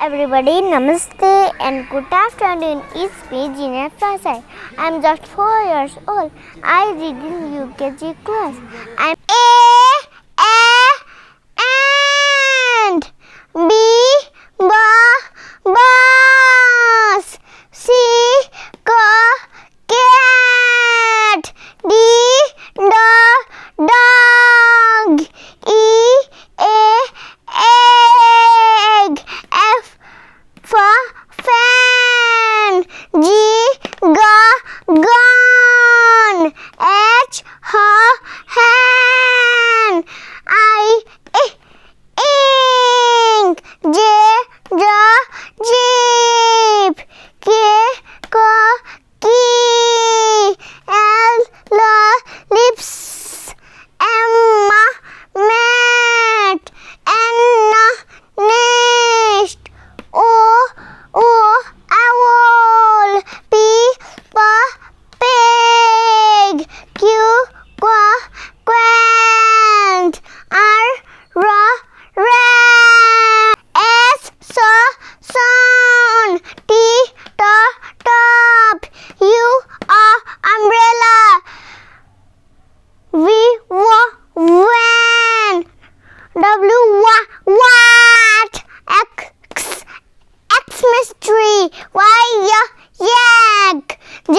everybody, namaste and good afternoon. It's me, Jeenious. I'm just 4 years old. I read in UKG class. I'm and B bus, C cat, D dog, E egg, F for fan, G gun, H hand, I ink, J jeep, K key, L lips, M mat, N nest, O owl, P pig, Q quaint, R rat, S sun, T top, U umbrella, V van, W what, X mystery, Y yak, Z